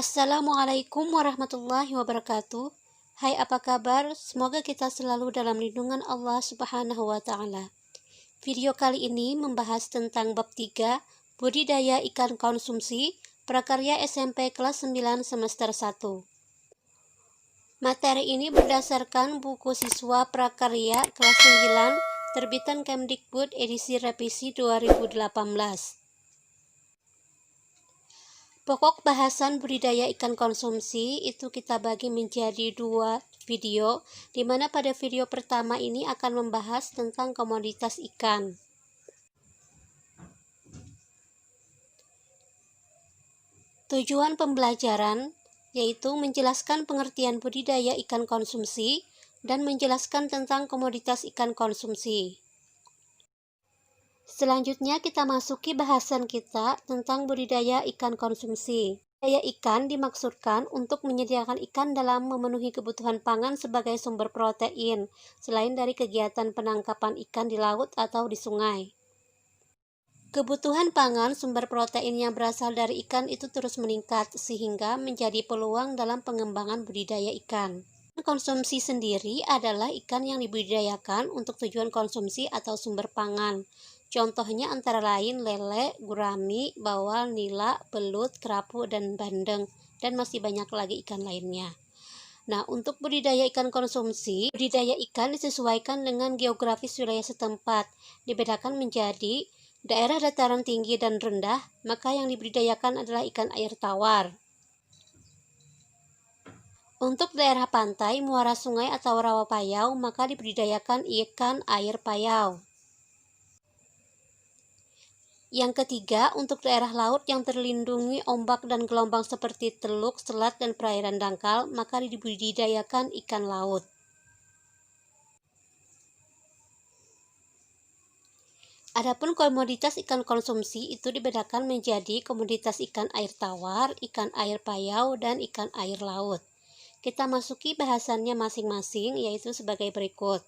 Assalamualaikum warahmatullahi wabarakatuh. Hai, apa kabar? Semoga kita selalu dalam lindungan Allah Subhanahu wa Ta'ala. Video kali ini membahas tentang bab 3, budidaya ikan konsumsi, prakarya SMP kelas 9 semester 1. Materi ini berdasarkan buku siswa prakarya kelas 9 terbitan Kemdikbud edisi revisi 2018. Pokok bahasan budidaya ikan konsumsi itu kita bagi menjadi 2 video, di mana pada video pertama ini akan membahas tentang komoditas ikan. Tujuan pembelajaran yaitu menjelaskan pengertian budidaya ikan konsumsi dan menjelaskan tentang komoditas ikan konsumsi. Selanjutnya kita masuki bahasan kita tentang budidaya ikan konsumsi. Budidaya ikan dimaksudkan untuk menyediakan ikan dalam memenuhi kebutuhan pangan sebagai sumber protein, selain dari kegiatan penangkapan ikan di laut atau di sungai. Kebutuhan pangan sumber protein yang berasal dari ikan itu terus meningkat, sehingga menjadi peluang dalam pengembangan budidaya ikan. Konsumsi sendiri adalah ikan yang dibudidayakan untuk tujuan konsumsi atau sumber pangan. Contohnya antara lain lele, gurami, bawal, nila, belut, kerapu, dan bandeng, dan masih banyak lagi ikan lainnya. Nah, untuk budidaya ikan konsumsi, budidaya ikan disesuaikan dengan geografis wilayah setempat. Dibedakan menjadi daerah dataran tinggi dan rendah, maka yang dibudidayakan adalah ikan air tawar. Untuk daerah pantai, muara sungai atau rawa payau, maka dibudidayakan ikan air payau. Yang ketiga, untuk daerah laut yang terlindungi ombak dan gelombang seperti teluk, selat, dan perairan dangkal, maka dibudidayakan ikan laut. Adapun komoditas ikan konsumsi itu dibedakan menjadi komoditas ikan air tawar, ikan air payau, dan ikan air laut. Kita masuki bahasannya masing-masing, yaitu sebagai berikut.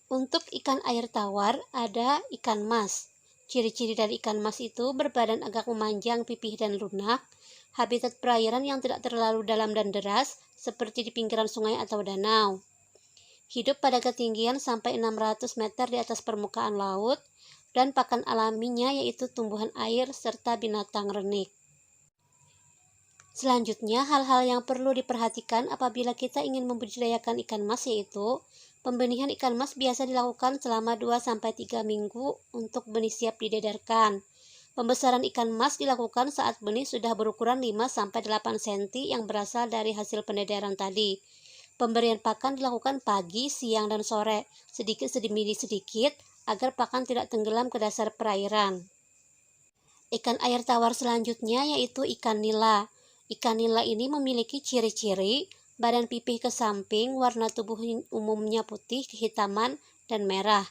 Untuk ikan air tawar ada ikan mas. Ciri-ciri dari ikan mas itu berbadan agak memanjang, pipih, dan lunak. Habitat perairan yang tidak terlalu dalam dan deras, seperti di pinggiran sungai atau danau. Hidup pada ketinggian sampai 600 meter di atas permukaan laut, dan pakan alaminya yaitu tumbuhan air serta binatang renik. Selanjutnya, hal-hal yang perlu diperhatikan apabila kita ingin membudidayakan ikan mas yaitu pembenihan ikan mas biasa dilakukan selama 2-3 minggu untuk benih siap didedarkan. Pembesaran ikan mas dilakukan saat benih sudah berukuran 5-8 cm yang berasal dari hasil pendedaran tadi. Pemberian pakan dilakukan pagi, siang, dan sore, sedikit demi sedikit, agar pakan tidak tenggelam ke dasar perairan. Ikan air tawar selanjutnya yaitu ikan nila. Ikan nila ini memiliki ciri-ciri badan pipih ke samping, warna tubuh umumnya putih, kehitaman, dan merah.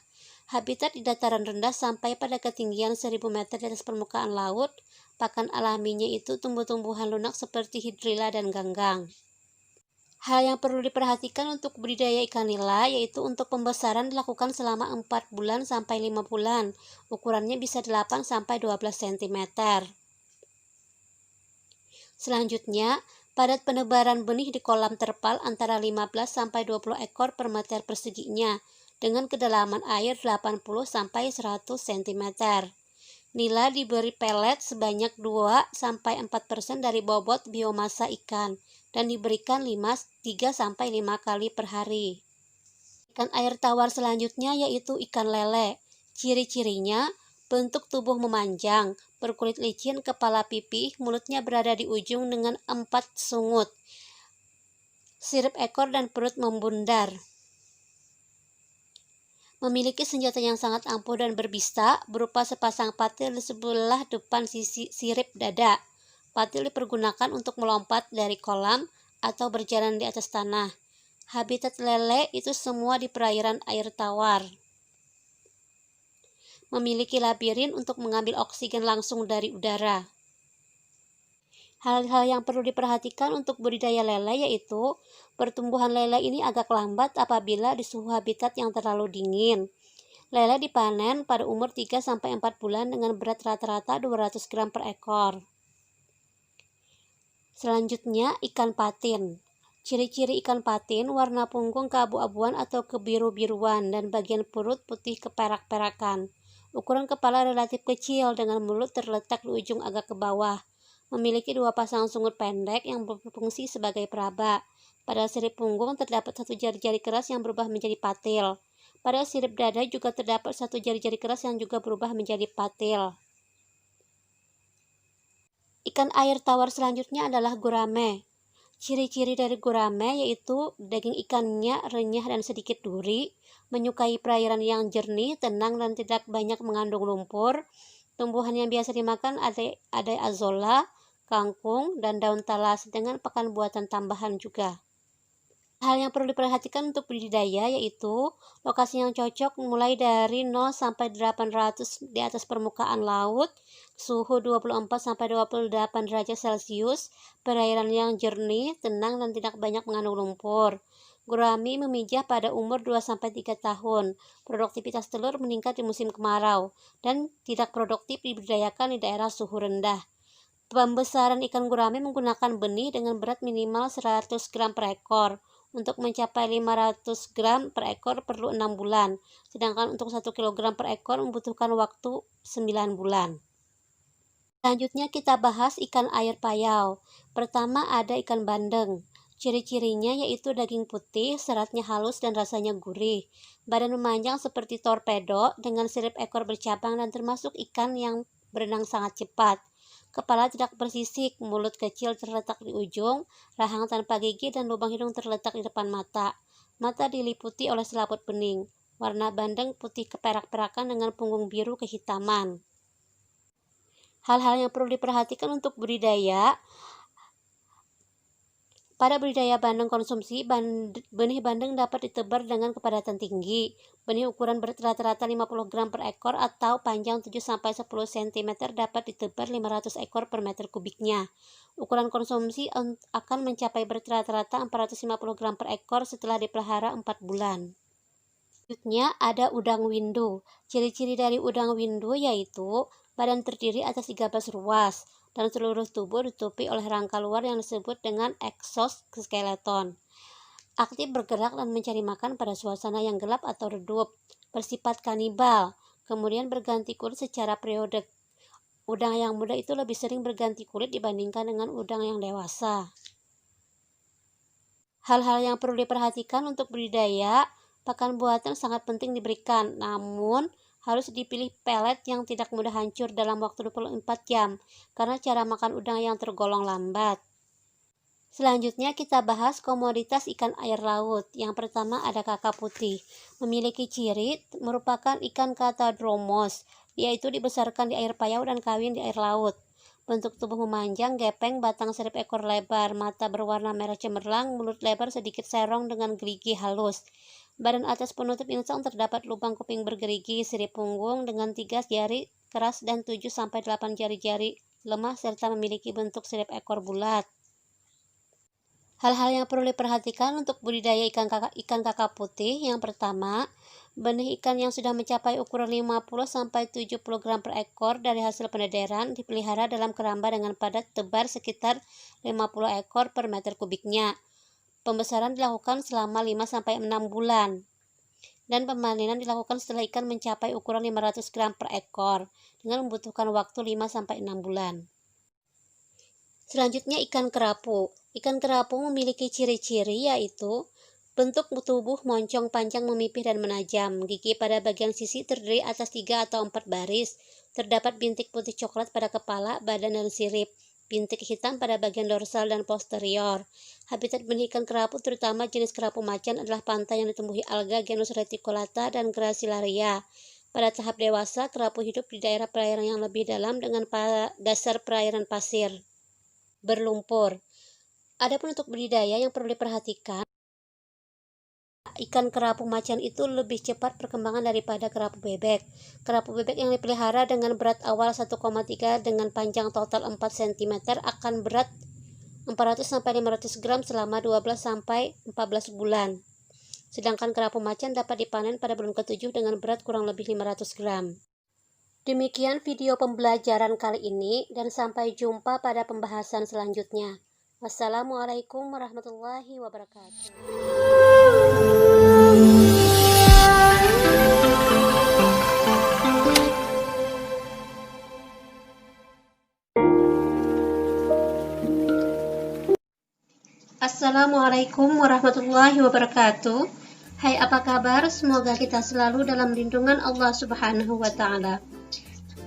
Habitat di dataran rendah sampai pada ketinggian 1000 meter di atas permukaan laut. Pakan alaminya itu tumbuh-tumbuhan lunak seperti hidrilla dan ganggang. Hal yang perlu diperhatikan untuk budidaya ikan nila yaitu untuk pembesaran dilakukan selama 4 bulan sampai 5 bulan. Ukurannya bisa 8-12 cm. Selanjutnya, padat penebaran benih di kolam terpal antara 15-20 ekor per meter perseginya dengan kedalaman air 80-100 cm. Nila diberi pelet sebanyak 2-4% dari bobot biomasa ikan dan diberikan 3-5 kali per hari. Ikan air tawar selanjutnya yaitu ikan lele. Ciri-cirinya bentuk tubuh memanjang, berkulit licin, kepala pipih, mulutnya berada di ujung dengan 4 sungut. Sirip ekor dan perut membundar. Memiliki senjata yang sangat ampuh dan berbisa, berupa sepasang patil di sebelah depan sisi sirip dada. Patil dipergunakan untuk melompat dari kolam atau berjalan di atas tanah. Habitat lele itu semua di perairan air tawar. Memiliki labirin untuk mengambil oksigen langsung dari udara. Hal-hal yang perlu diperhatikan untuk budidaya lele yaitu pertumbuhan lele ini agak lambat apabila di suhu habitat yang terlalu dingin. Lele dipanen pada umur 3-4 bulan dengan berat rata-rata 200 gram per ekor. Selanjutnya, ikan patin. Ciri-ciri ikan patin, warna punggung keabu-abuan atau kebiru-biruan dan bagian perut putih keperak-perakan. Ukuran kepala relatif kecil dengan mulut terletak di ujung agak ke bawah. Memiliki dua pasang sungut pendek yang berfungsi sebagai peraba. Pada sirip punggung terdapat satu jari-jari keras yang berubah menjadi patil. Pada sirip dada juga terdapat satu jari-jari keras yang juga berubah menjadi patil. Ikan air tawar selanjutnya adalah gurame. Ciri-ciri dari gurame yaitu daging ikannya renyah dan sedikit duri, menyukai perairan yang jernih, tenang, dan tidak banyak mengandung lumpur. Tumbuhan yang biasa dimakan ada azolla, kangkung, dan daun talas dengan pakan buatan tambahan juga. Hal yang perlu diperhatikan untuk budidaya yaitu lokasi yang cocok mulai dari 0 sampai 800 di atas permukaan laut, suhu 24 sampai 28 derajat Celcius, perairan yang jernih, tenang, dan tidak banyak mengandung lumpur. Gurami memijah pada umur 2 sampai 3 tahun. Produktivitas telur meningkat di musim kemarau dan tidak produktif dibudidayakan di daerah suhu rendah. Pembesaran ikan gurame menggunakan benih dengan berat minimal 100 gram per ekor. Untuk mencapai 500 gram per ekor perlu 6 bulan, sedangkan untuk 1 kg per ekor membutuhkan waktu 9 bulan. Selanjutnya kita bahas ikan air payau. Pertama ada ikan bandeng. Ciri-cirinya yaitu daging putih, seratnya halus dan rasanya gurih. Badan memanjang seperti torpedo dengan sirip ekor bercabang dan termasuk ikan yang berenang sangat cepat. Kepala tidak bersisik, mulut kecil terletak di ujung, rahang tanpa gigi, dan lubang hidung terletak di depan mata. Mata diliputi oleh selaput bening. Warna bandeng putih keperak-perakan dengan punggung biru kehitaman. Hal-hal yang perlu diperhatikan untuk budidaya. Pada budidaya bandeng konsumsi, benih bandeng dapat ditebar dengan kepadatan tinggi. Benih ukuran rata-rata 50 gram per ekor atau panjang 7-10 cm dapat ditebar 500 ekor per meter kubiknya. Ukuran konsumsi akan mencapai rata-rata 450 gram per ekor setelah dipelihara 4 bulan. Selanjutnya ada udang windu. Ciri-ciri dari udang windu yaitu badan terdiri atas 13 ruas dan seluruh tubuh ditutupi oleh rangka luar yang disebut dengan exoskeleton. Aktif bergerak dan mencari makan pada suasana yang gelap atau redup. Bersifat kanibal, kemudian berganti kulit secara periodik. Udang yang muda itu lebih sering berganti kulit dibandingkan dengan udang yang dewasa. Hal-hal yang perlu diperhatikan untuk budidaya, pakan buatan sangat penting diberikan, namun harus dipilih pelet yang tidak mudah hancur dalam waktu 24 jam, karena cara makan udang yang tergolong lambat. Selanjutnya kita bahas komoditas ikan air laut. Yang pertama ada kakap putih. Memiliki ciri merupakan ikan Catadromos, yaitu dibesarkan di air payau dan kawin di air laut. Bentuk tubuh memanjang, gepeng, batang sirip ekor lebar, mata berwarna merah cemerlang, mulut lebar sedikit serong dengan gerigi halus. Badan atas penutup insang terdapat lubang kuping bergerigi, sirip punggung dengan 3 jari keras dan 7-8 jari-jari lemah serta memiliki bentuk sirip ekor bulat. Hal-hal yang perlu diperhatikan untuk budidaya ikan kakap putih. Yang pertama, benih ikan yang sudah mencapai ukuran 50-70 gram per ekor dari hasil pendederan dipelihara dalam keramba dengan padat tebar sekitar 50 ekor per meter kubiknya. Pembesaran dilakukan selama 5-6 bulan. Dan pemanenan dilakukan setelah ikan mencapai ukuran 500 gram per ekor dengan membutuhkan waktu 5-6 bulan. Selanjutnya ikan kerapu. Ikan kerapu memiliki ciri-ciri yaitu bentuk tubuh moncong panjang memipih dan menajam. Gigi pada bagian sisi terdiri atas 3 atau 4 baris. Terdapat bintik putih coklat pada kepala, badan, dan sirip. Bintik hitam pada bagian dorsal dan posterior. Habitat benih ikan kerapu terutama jenis kerapu macan adalah pantai yang ditumbuhi alga genus Reticulata dan Gracilaria. Pada tahap dewasa, kerapu hidup di daerah perairan yang lebih dalam dengan dasar perairan pasir berlumpur. Adapun untuk budidaya yang perlu diperhatikan, ikan kerapu macan itu lebih cepat perkembangan daripada kerapu bebek. Kerapu bebek yang dipelihara dengan berat awal 1,3 dengan panjang total 4 cm akan berat 400-500 gram selama 12-14 bulan. Sedangkan kerapu macan dapat dipanen pada bulan ke-7 dengan berat kurang lebih 500 gram. Demikian video pembelajaran kali ini dan sampai jumpa pada pembahasan selanjutnya. Wassalamualaikum warahmatullahi wabarakatuh. Assalamualaikum warahmatullahi wabarakatuh. Hai, apa kabar? Semoga kita selalu dalam lindungan Allah Subhanahu wa Ta'ala.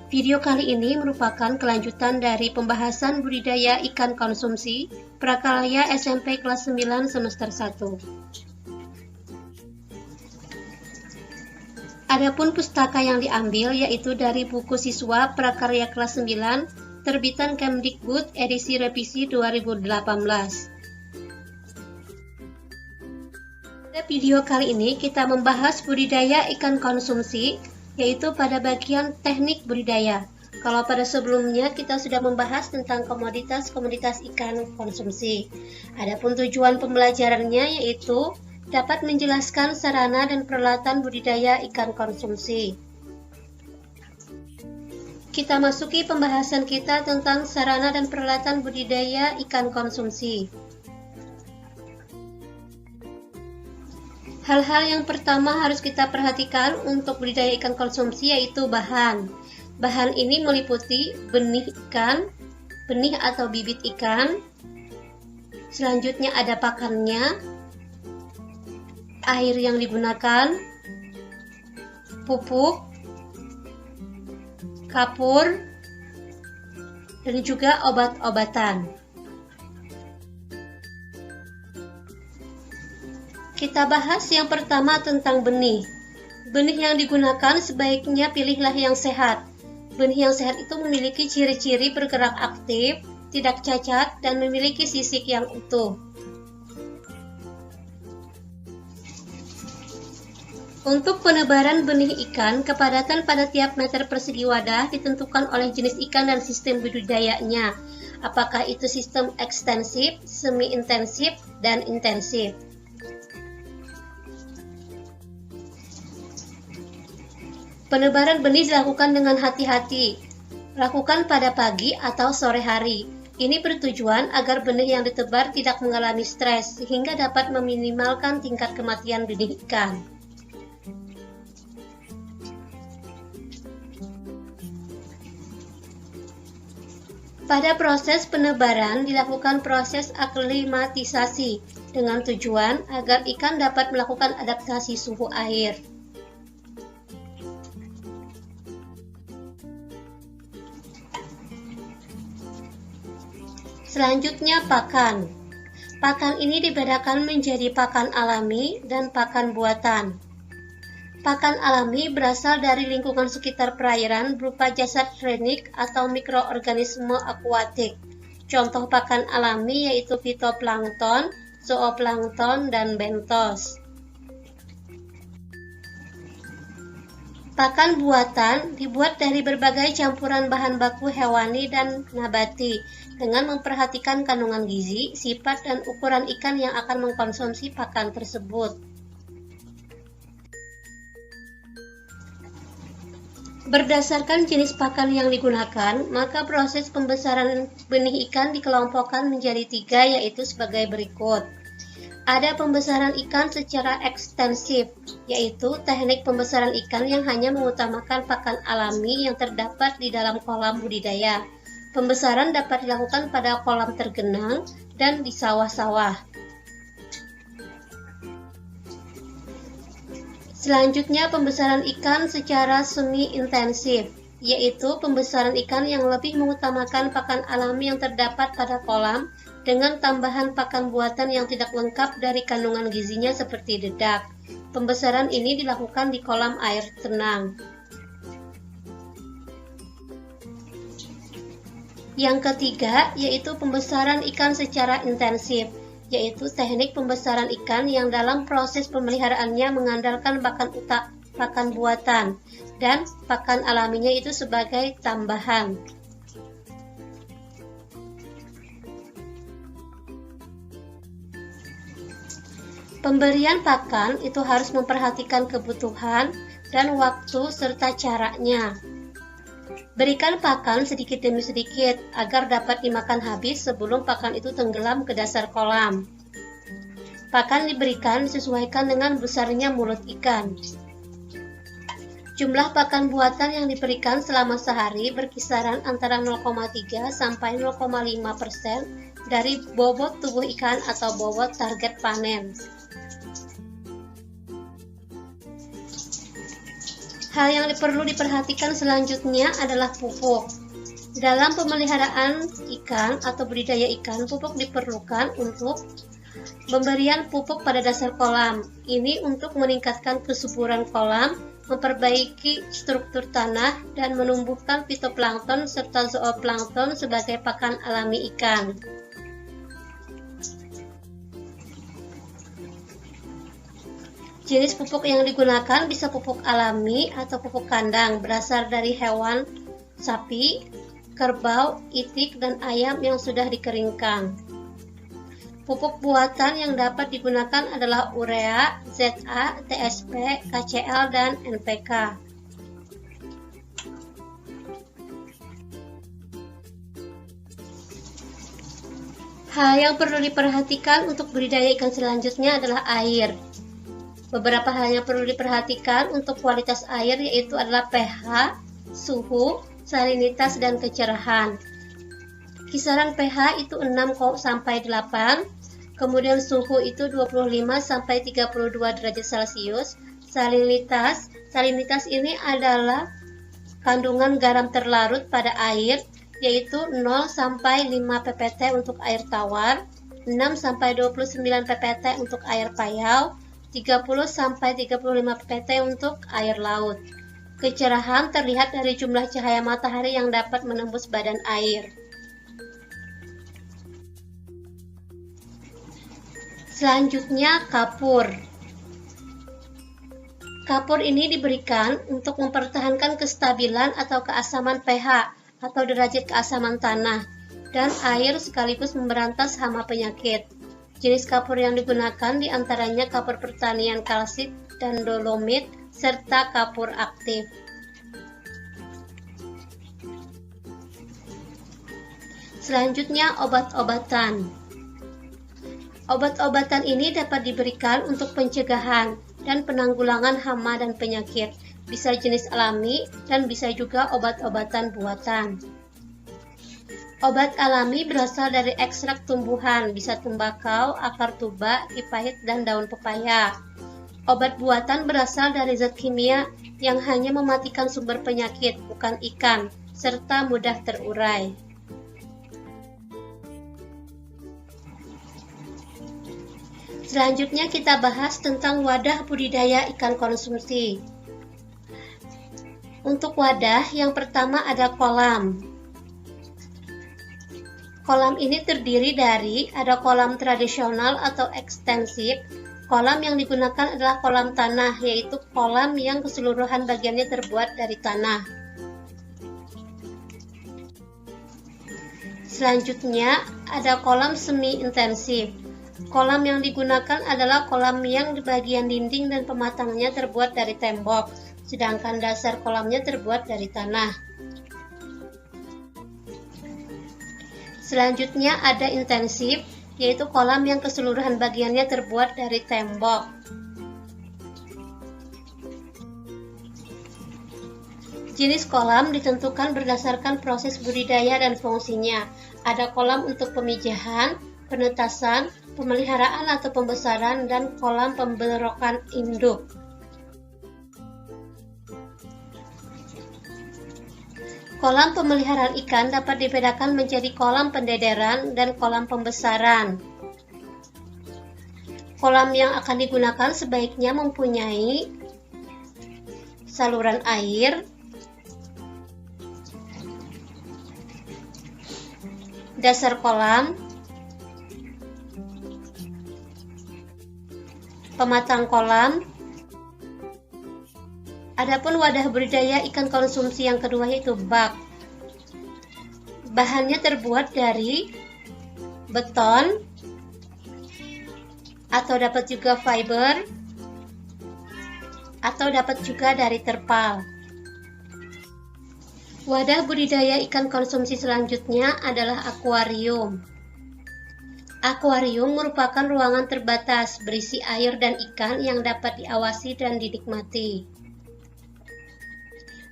Video kali ini merupakan kelanjutan dari pembahasan budidaya ikan konsumsi prakarya SMP kelas 9 semester 1. Adapun pustaka yang diambil yaitu dari buku siswa prakarya kelas 9 terbitan Kemdikbud edisi revisi 2018. Pada video kali ini kita membahas budidaya ikan konsumsi, yaitu pada bagian teknik budidaya. Kalau pada sebelumnya kita sudah membahas tentang komoditas-komoditas ikan konsumsi. Adapun tujuan pembelajarannya yaitu dapat menjelaskan sarana dan peralatan budidaya ikan konsumsi. Kita masuki pembahasan kita tentang sarana dan peralatan budidaya ikan konsumsi. Hal-hal yang pertama harus kita perhatikan untuk budidaya ikan konsumsi yaitu bahan. Bahan ini meliputi benih ikan, benih atau bibit ikan. Selanjutnya ada pakannya, air yang digunakan, pupuk, kapur, dan juga obat-obatan. Kita bahas yang pertama tentang benih. Benih yang digunakan sebaiknya pilihlah yang sehat. Benih yang sehat itu memiliki ciri-ciri bergerak aktif, tidak cacat, dan memiliki sisik yang utuh. Untuk penebaran benih ikan, kepadatan pada tiap meter persegi wadah ditentukan oleh jenis ikan dan sistem budidayanya. Apakah itu sistem ekstensif, semi-intensif, dan intensif. Penebaran benih dilakukan dengan hati-hati. Lakukan pada pagi atau sore hari. Ini bertujuan agar benih yang ditebar tidak mengalami stres, sehingga dapat meminimalkan tingkat kematian benih ikan. Pada proses penebaran dilakukan proses aklimatisasi dengan tujuan agar ikan dapat melakukan adaptasi suhu air. Selanjutnya pakan. Pakan ini dibedakan menjadi pakan alami dan pakan buatan. Pakan alami berasal dari lingkungan sekitar perairan berupa jasad freatik atau mikroorganisme akuatik. Contoh pakan alami yaitu fitoplankton, zooplankton, dan bentos. Pakan buatan dibuat dari berbagai campuran bahan baku hewani dan nabati dengan memperhatikan kandungan gizi, sifat, dan ukuran ikan yang akan mengkonsumsi pakan tersebut. Berdasarkan jenis pakan yang digunakan, maka proses pembesaran benih ikan dikelompokkan menjadi 3 yaitu sebagai berikut. Ada pembesaran ikan secara ekstensif, yaitu teknik pembesaran ikan yang hanya mengutamakan pakan alami yang terdapat di dalam kolam budidaya. Pembesaran dapat dilakukan pada kolam tergenang dan di sawah-sawah. Selanjutnya, pembesaran ikan secara semi-intensif, yaitu pembesaran ikan yang lebih mengutamakan pakan alami yang terdapat pada kolam dengan tambahan pakan buatan yang tidak lengkap dari kandungan gizinya seperti dedak. Pembesaran ini dilakukan di kolam air tenang. Yang ketiga, yaitu pembesaran ikan secara intensif, yaitu teknik pembesaran ikan yang dalam proses pemeliharaannya mengandalkan pakan buatan dan pakan alaminya itu sebagai tambahan. Pemberian pakan itu harus memperhatikan kebutuhan dan waktu serta caranya. Berikan pakan sedikit demi sedikit agar dapat dimakan habis sebelum pakan itu tenggelam ke dasar kolam. Pakan diberikan disesuaikan dengan besarnya mulut ikan. Jumlah pakan buatan yang diberikan selama sehari berkisaran antara 0,3 sampai 0,5% dari bobot tubuh ikan atau bobot target panen. Hal yang perlu diperhatikan selanjutnya adalah pupuk. Dalam pemeliharaan ikan atau budidaya ikan, pupuk diperlukan untuk pemberian pupuk pada dasar kolam. Ini untuk meningkatkan kesuburan kolam, memperbaiki struktur tanah, dan menumbuhkan fitoplankton serta zooplankton sebagai pakan alami ikan. Jenis pupuk yang digunakan bisa pupuk alami atau pupuk kandang berasal dari hewan sapi, kerbau, itik, dan ayam yang sudah dikeringkan. Pupuk buatan yang dapat digunakan adalah urea, ZA, TSP, KCl, dan NPK. Hal yang perlu diperhatikan untuk budidaya ikan selanjutnya adalah air. Beberapa hal yang perlu diperhatikan untuk kualitas air yaitu adalah pH, suhu, salinitas, dan kecerahan. Kisaran pH itu 6 sampai 8, kemudian suhu itu 25 sampai 32 derajat Celcius. Salinitas ini adalah kandungan garam terlarut pada air yaitu 0 sampai 5 ppt untuk air tawar, 6 sampai 29 ppt untuk air payau, 30 sampai 35 ppt untuk air laut. Kecerahan terlihat dari jumlah cahaya matahari yang dapat menembus badan air. Selanjutnya, kapur. Kapur ini diberikan untuk mempertahankan kestabilan atau keasaman pH atau derajat keasaman tanah dan air sekaligus memberantas hama penyakit. Jenis kapur yang digunakan diantaranya kapur pertanian kalsit dan dolomit, serta kapur aktif. Selanjutnya, obat-obatan. Obat-obatan ini dapat diberikan untuk pencegahan dan penanggulangan hama dan penyakit, bisa jenis alami dan bisa juga obat-obatan buatan. Obat alami berasal dari ekstrak tumbuhan, bisa tembakau, akar tuba, kipahit, dan daun pepaya. Obat buatan berasal dari zat kimia yang hanya mematikan sumber penyakit, bukan ikan, serta mudah terurai. Selanjutnya kita bahas tentang wadah budidaya ikan konsumsi. Untuk wadah, yang pertama ada kolam. Kolam ini terdiri dari ada kolam tradisional atau ekstensif. Kolam yang digunakan adalah kolam tanah, yaitu kolam yang keseluruhan bagiannya terbuat dari tanah. Selanjutnya ada kolam semi intensif. Kolam yang digunakan adalah kolam yang di bagian dinding dan pematangannya terbuat dari tembok, sedangkan dasar kolamnya terbuat dari tanah. Selanjutnya ada intensif, yaitu kolam yang keseluruhan bagiannya terbuat dari tembok. Jenis kolam ditentukan berdasarkan proses budidaya dan fungsinya. Ada kolam untuk pemijahan, penetasan, pemeliharaan atau pembesaran, dan kolam pemberokan induk. Kolam pemeliharaan ikan dapat dibedakan menjadi kolam pendederan dan kolam pembesaran. Kolam yang akan digunakan sebaiknya mempunyai saluran air, dasar kolam, pematang kolam. Adapun wadah budidaya ikan konsumsi yang kedua yaitu bak. Bahannya terbuat dari beton atau dapat juga fiber atau dapat juga dari terpal. Wadah budidaya ikan konsumsi selanjutnya adalah akuarium. Akuarium merupakan ruangan terbatas berisi air dan ikan yang dapat diawasi dan dinikmati.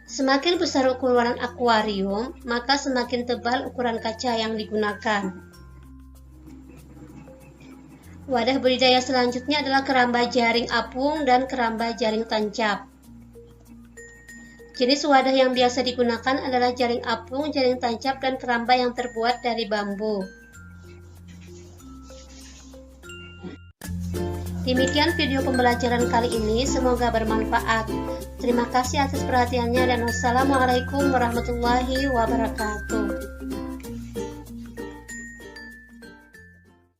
Semakin besar ukuran akuarium, maka semakin tebal ukuran kaca yang digunakan. Wadah budidaya selanjutnya adalah keramba jaring apung dan keramba jaring tancap. Jenis wadah yang biasa digunakan adalah jaring apung, jaring tancap, dan keramba yang terbuat dari bambu. Demikian video pembelajaran kali ini, semoga bermanfaat. Terima kasih atas perhatiannya dan wassalamualaikum warahmatullahi wabarakatuh.